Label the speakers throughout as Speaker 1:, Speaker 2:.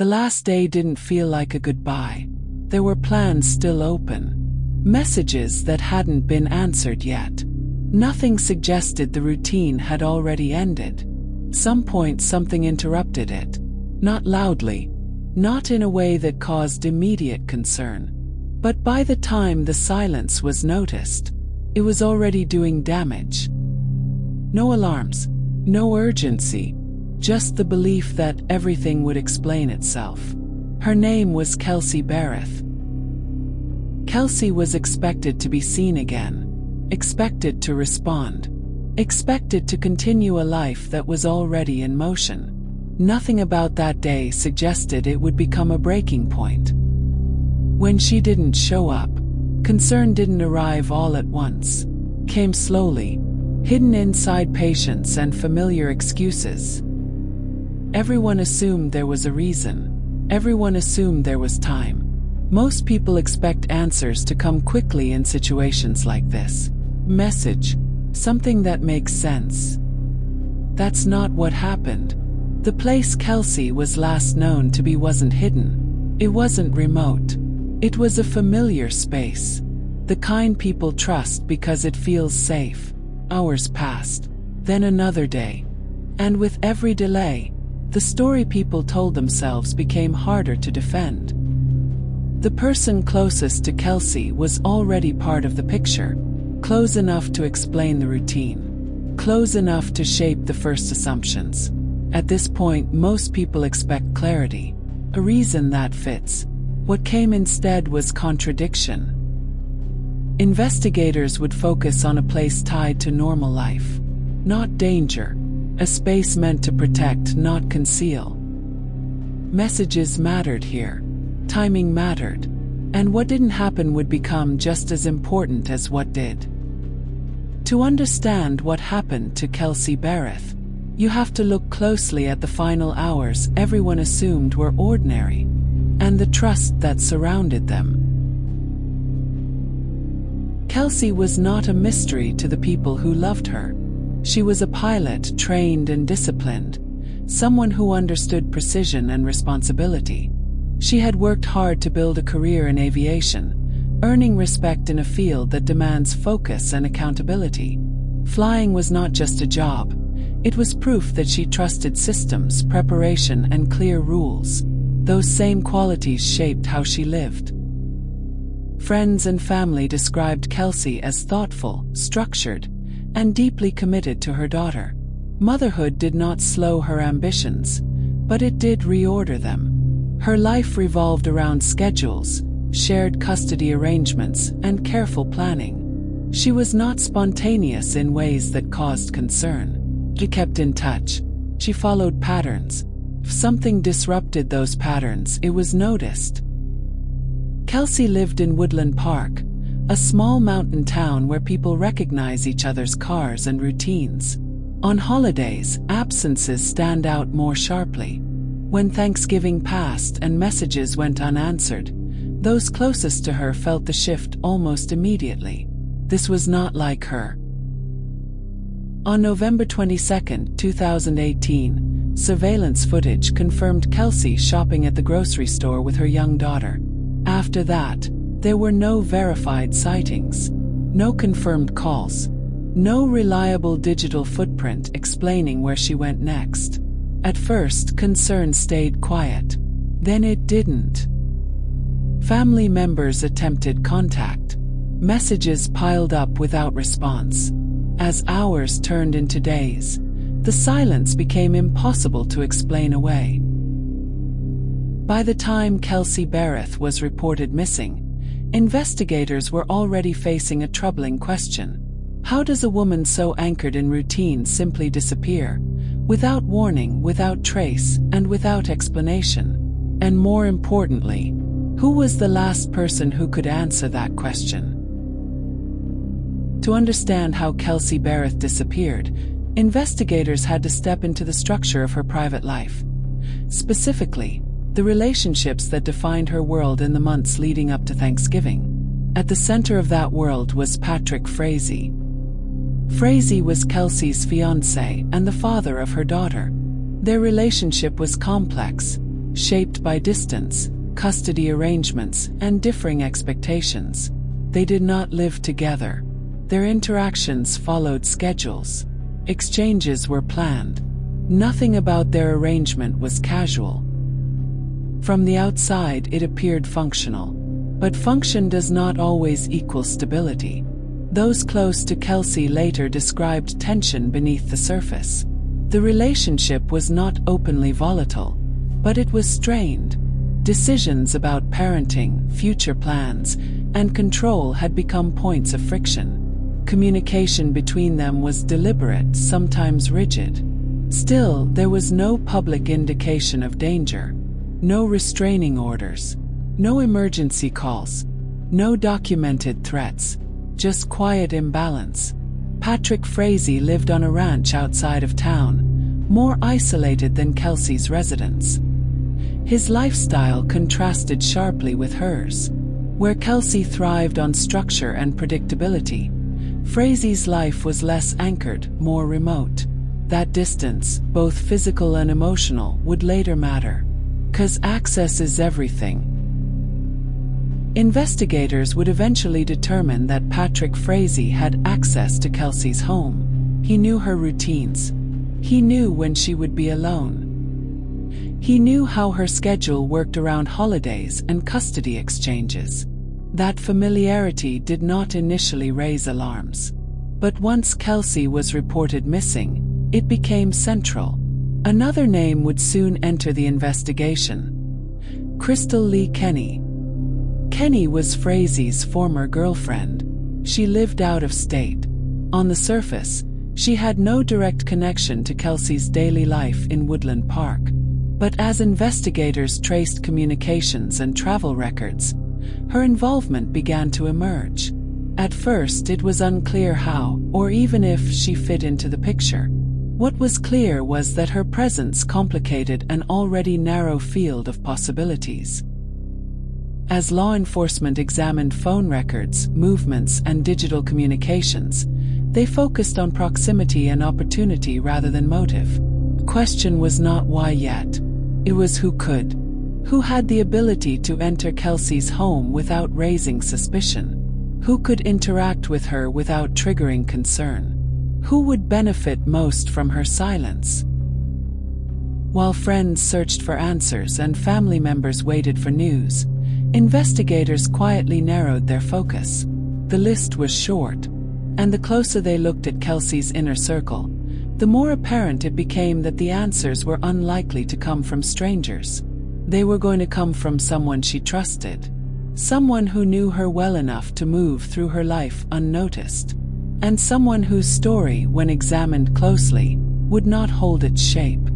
Speaker 1: The last day didn't feel like a goodbye. There were plans still open. Messages that hadn't been answered yet. Nothing suggested the routine had already ended. Some point something interrupted it. Not loudly, not in a way that caused immediate concern. But by the time the silence was noticed, it was already doing damage. No alarms, no urgency, just the belief that everything would explain itself. Her name was Kelsey Barrett. Kelsey was expected to be seen again, expected to respond, expected to continue a life that was already in motion. Nothing about that day suggested it would become a breaking point. When she didn't show up, concern didn't arrive all at once, came slowly, hidden inside patience and familiar excuses. Everyone assumed there was a reason. Everyone assumed there was time. Most people expect answers to come quickly in situations like this. Message, something that makes sense. That's not what happened. The place Kelsey was last known to be wasn't hidden. It wasn't remote. It was a familiar space. The kind people trust because it feels safe. Hours passed. Then another day. And with every delay, the story people told themselves became harder to defend. The person closest to Kelsey was already part of the picture, close enough to explain the routine, close enough to shape the first assumptions. At this point, most people expect clarity, a reason that fits. What came instead was contradiction. Investigators would focus on a place tied to normal life, not danger, a space meant to protect, not conceal. Messages mattered here. Timing mattered, and what didn't happen would become just as important as what did. To understand what happened to Kelsey Barrett, you have to look closely at the final hours everyone assumed were ordinary, and the trust that surrounded them. Kelsey was not a mystery to the people who loved her. She was a pilot trained and disciplined, someone who understood precision and responsibility. She had worked hard to build a career in aviation, earning respect in a field that demands focus and accountability. Flying was not just a job. It was proof that she trusted systems, preparation, and clear rules. Those same qualities shaped how she lived. Friends and family described Kelsey as thoughtful, structured, and deeply committed to her daughter. Motherhood did not slow her ambitions, but it did reorder them. Her life revolved around schedules, shared custody arrangements, and careful planning. She was not spontaneous in ways that caused concern. She kept in touch. She followed patterns. If something disrupted those patterns, it was noticed. Kelsey lived in Woodland Park, a small mountain town where people recognize each other's cars and routines. On holidays, absences stand out more sharply. When Thanksgiving passed and messages went unanswered, those closest to her felt the shift almost immediately. This was not like her. On November 22, 2018, surveillance footage confirmed Kelsey shopping at the grocery store with her young daughter. After that, there were no verified sightings, no confirmed calls, no reliable digital footprint explaining where she went next. At first, concern stayed quiet. Then it didn't. Family members attempted contact. Messages piled up without response. As hours turned into days, the silence became impossible to explain away. By the time Kelsey Barrett was reported missing, investigators were already facing a troubling question. How does a woman so anchored in routine simply disappear? Without warning, without trace, and without explanation. And more importantly, who was the last person who could answer that question? To understand how Kelsey Barrett disappeared, investigators had to step into the structure of her private life. Specifically, the relationships that defined her world in the months leading up to Thanksgiving. At the center of that world was Patrick Frazee. Frazee was Kelsey's fiancé and the father of her daughter. Their relationship was complex, shaped by distance, custody arrangements, and differing expectations. They did not live together. Their interactions followed schedules. Exchanges were planned. Nothing about their arrangement was casual. From the outside, it appeared functional. But function does not always equal stability. Those close to Kelsey later described tension beneath the surface. The relationship was not openly volatile, but it was strained. Decisions about parenting, future plans, and control had become points of friction. Communication between them was deliberate, sometimes rigid. Still, there was no public indication of danger. No restraining orders. No emergency calls. No documented threats. Just quiet imbalance. Patrick Frazee lived on a ranch outside of town, more isolated than Kelsey's residence. His lifestyle contrasted sharply with hers. Where Kelsey thrived on structure and predictability, Frazee's life was less anchored, more remote. That distance, both physical and emotional, would later matter. 'Cause access is everything. Investigators would eventually determine that Patrick Frazee had access to Kelsey's home. He knew her routines. He knew when she would be alone. He knew how her schedule worked around holidays and custody exchanges. That familiarity did not initially raise alarms. But once Kelsey was reported missing, it became central. Another name would soon enter the investigation. Crystal Lee Kenny. Kenny was Frazee's former girlfriend. She lived out of state. On the surface, she had no direct connection to Kelsey's daily life in Woodland Park. But as investigators traced communications and travel records, her involvement began to emerge. At first, it was unclear how, or even if, she fit into the picture. What was clear was that her presence complicated an already narrow field of possibilities. As law enforcement examined phone records, movements, and digital communications, they focused on proximity and opportunity rather than motive. The question was not why yet. It was who could. Who had the ability to enter Kelsey's home without raising suspicion? Who could interact with her without triggering concern? Who would benefit most from her silence? While friends searched for answers and family members waited for news, investigators quietly narrowed their focus. The list was short, and the closer they looked at Kelsey's inner circle, the more apparent it became that the answers were unlikely to come from strangers. They were going to come from someone she trusted, someone who knew her well enough to move through her life unnoticed, and someone whose story, when examined closely, would not hold its shape.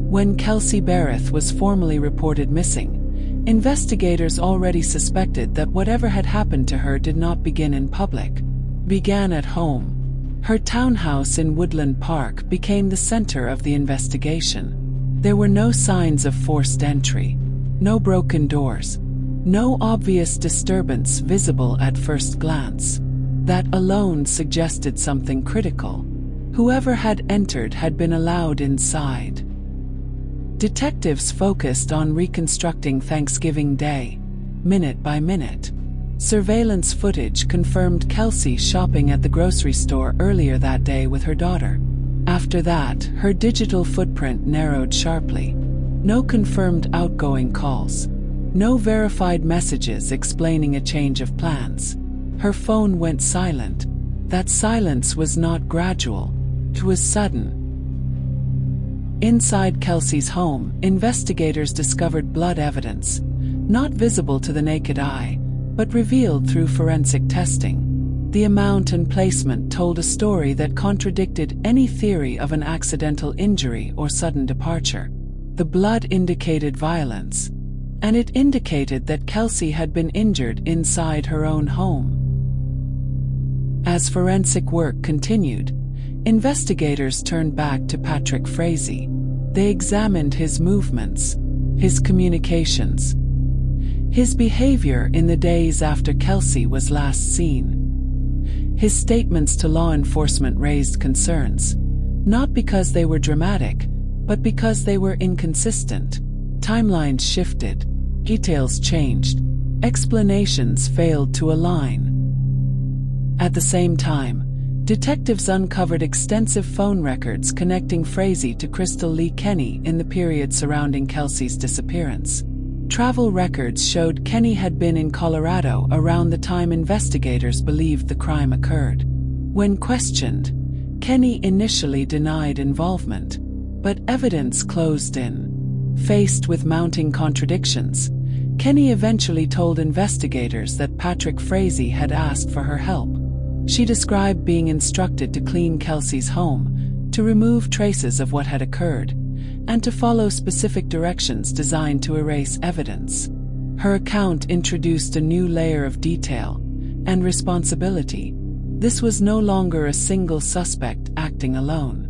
Speaker 1: When Kelsey Barrett was formally reported missing, investigators already suspected that whatever had happened to her did not begin in public. Began at home. Her townhouse in Woodland Park became the center of the investigation. There were no signs of forced entry, no broken doors, no obvious disturbance visible at first glance. That alone suggested something critical. Whoever had entered had been allowed inside. Detectives focused on reconstructing Thanksgiving Day, minute by minute. Surveillance footage confirmed Kelsey shopping at the grocery store earlier that day with her daughter. After that, her digital footprint narrowed sharply. No confirmed outgoing calls. No verified messages explaining a change of plans. Her phone went silent. That silence was not gradual. It was sudden. Inside Kelsey's home, investigators discovered blood evidence, not visible to the naked eye, but revealed through forensic testing. The amount and placement told a story that contradicted any theory of an accidental injury or sudden departure. The blood indicated violence, and it indicated that Kelsey had been injured inside her own home. As forensic work continued, investigators turned back to Patrick Frazee. They examined his movements, his communications, his behavior in the days after Kelsey was last seen. His statements to law enforcement raised concerns, not because they were dramatic, But because they were inconsistent, timelines shifted, details changed, explanations failed to align. At the same time, detectives uncovered extensive phone records connecting Frazee to Crystal Lee Kenny in the period surrounding Kelsey's disappearance. Travel records showed Kenny had been in Colorado around the time investigators believed the crime occurred. When questioned, Kenny initially denied involvement, but evidence closed in. Faced with mounting contradictions, Kenny eventually told investigators that Patrick Frazee had asked for her help. She described being instructed to clean Kelsey's home, to remove traces of what had occurred, and to follow specific directions designed to erase evidence. Her account introduced a new layer of detail and responsibility. This was no longer a single suspect acting alone.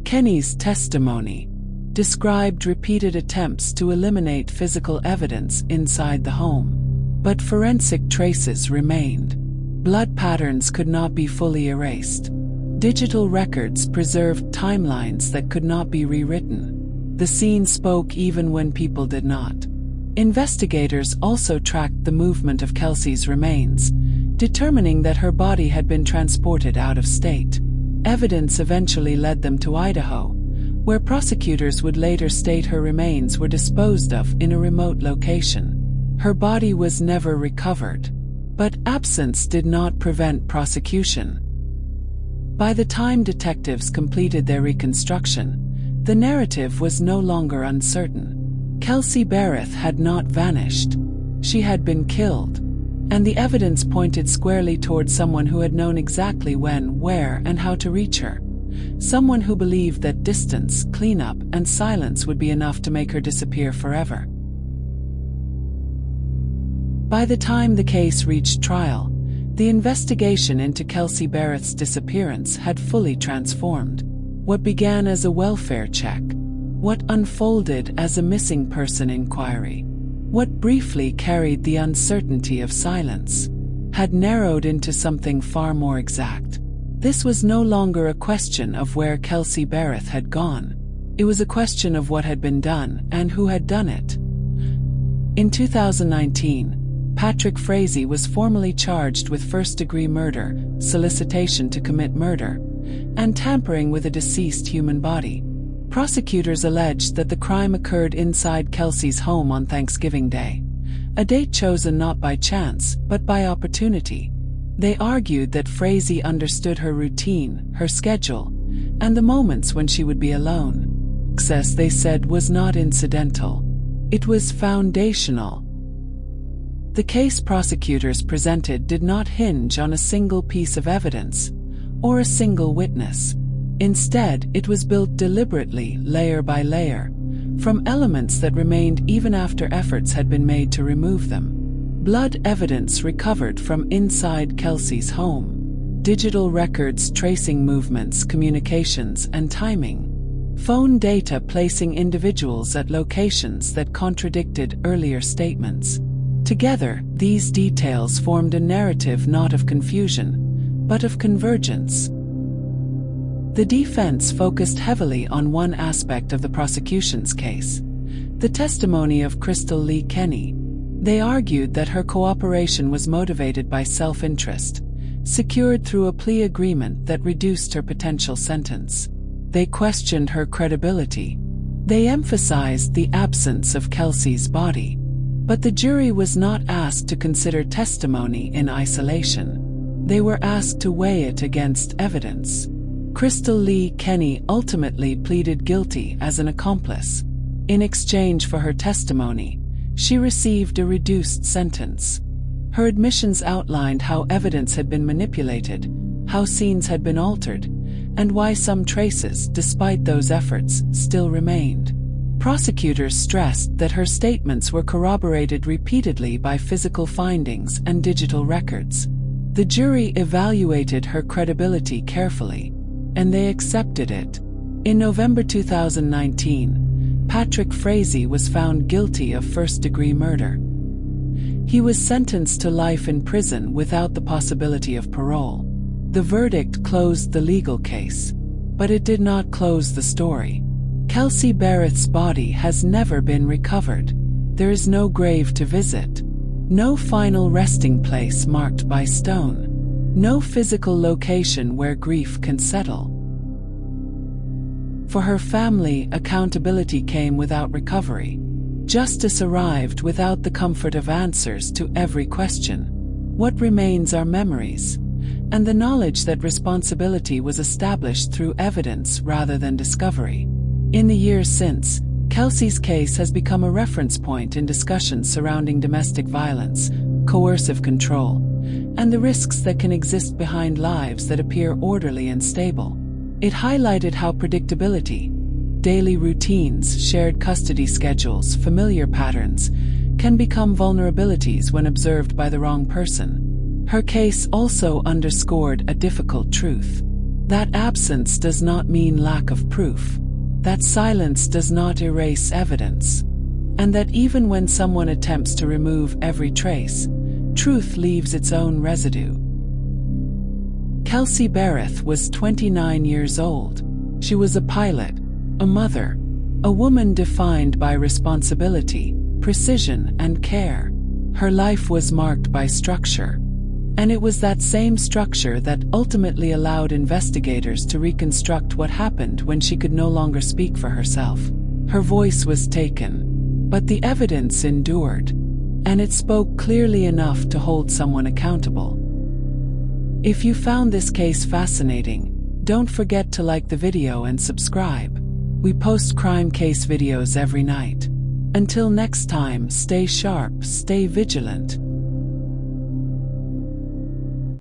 Speaker 1: Kenny's testimony described repeated attempts to eliminate physical evidence inside the home, but forensic traces remained. Blood patterns could not be fully erased. Digital records preserved timelines that could not be rewritten. The scene spoke even when people did not. Investigators also tracked the movement of Kelsey's remains, determining that her body had been transported out of state. Evidence eventually led them to Idaho, where prosecutors would later state her remains were disposed of in a remote location. Her body was never recovered, but absence did not prevent prosecution. By the time detectives completed their reconstruction, the narrative was no longer uncertain. Kelsey Barrett had not vanished. She had been killed, and the evidence pointed squarely toward someone who had known exactly when, where, and how to reach her. Someone who believed that distance, cleanup, and silence would be enough to make her disappear forever. By the time the case reached trial, the investigation into Kelsey Barrett's disappearance had fully transformed. What began as a welfare check, what unfolded as a missing person inquiry, what briefly carried the uncertainty of silence, had narrowed into something far more exact. This was no longer a question of where Kelsey Barrett had gone. It was a question of what had been done and who had done it. In 2019, Patrick Frazee was formally charged with first-degree murder, solicitation to commit murder, and tampering with a deceased human body. Prosecutors alleged that the crime occurred inside Kelsey's home on Thanksgiving Day, a date chosen not by chance, but by opportunity. They argued that Frazee understood her routine, her schedule, and the moments when she would be alone. Access, they said, was not incidental. It was foundational. The case prosecutors presented did not hinge on a single piece of evidence or a single witness. Instead, it was built deliberately, layer by layer, from elements that remained even after efforts had been made to remove them. Blood evidence recovered from inside Kelsey's home. Digital records tracing movements, communications, and timing. Phone data placing individuals at locations that contradicted earlier statements. Together, these details formed a narrative not of confusion, but of convergence. The defense focused heavily on one aspect of the prosecution's case, the testimony of Crystal Lee Kenny. They argued that her cooperation was motivated by self-interest, secured through a plea agreement that reduced her potential sentence. They questioned her credibility. They emphasized the absence of Kelsey's body. But the jury was not asked to consider testimony in isolation. They were asked to weigh it against evidence. Crystal Lee Kenny ultimately pleaded guilty as an accomplice. In exchange for her testimony, she received a reduced sentence. Her admissions outlined how evidence had been manipulated, how scenes had been altered, and why some traces, despite those efforts, still remained. Prosecutors stressed that her statements were corroborated repeatedly by physical findings and digital records. The jury evaluated her credibility carefully, and they accepted it. In November 2019, Patrick Frazee was found guilty of first-degree murder. He was sentenced to life in prison without the possibility of parole. The verdict closed the legal case, but it did not close the story. Kelsey Barrett's body has never been recovered. There is no grave to visit, no final resting place marked by stone, no physical location where grief can settle. For her family, accountability came without recovery. Justice arrived without the comfort of answers to every question. What remains are memories, and the knowledge that responsibility was established through evidence rather than discovery. In the years since, Kelsey's case has become a reference point in discussions surrounding domestic violence, coercive control, and the risks that can exist behind lives that appear orderly and stable. It highlighted how predictability, daily routines, shared custody schedules, familiar patterns, can become vulnerabilities when observed by the wrong person. Her case also underscored a difficult truth: that absence does not mean lack of proof, that silence does not erase evidence, and that even when someone attempts to remove every trace, truth leaves its own residue. Kelsey Barrett was 29 years old. She was a pilot, a mother, a woman defined by responsibility, precision, and care. Her life was marked by structure, and it was that same structure that ultimately allowed investigators to reconstruct what happened when she could no longer speak for herself. Her voice was taken, but the evidence endured, and it spoke clearly enough to hold someone accountable. If you found this case fascinating, don't forget to like the video and subscribe. We post crime case videos every night. Until next time, stay sharp, stay vigilant,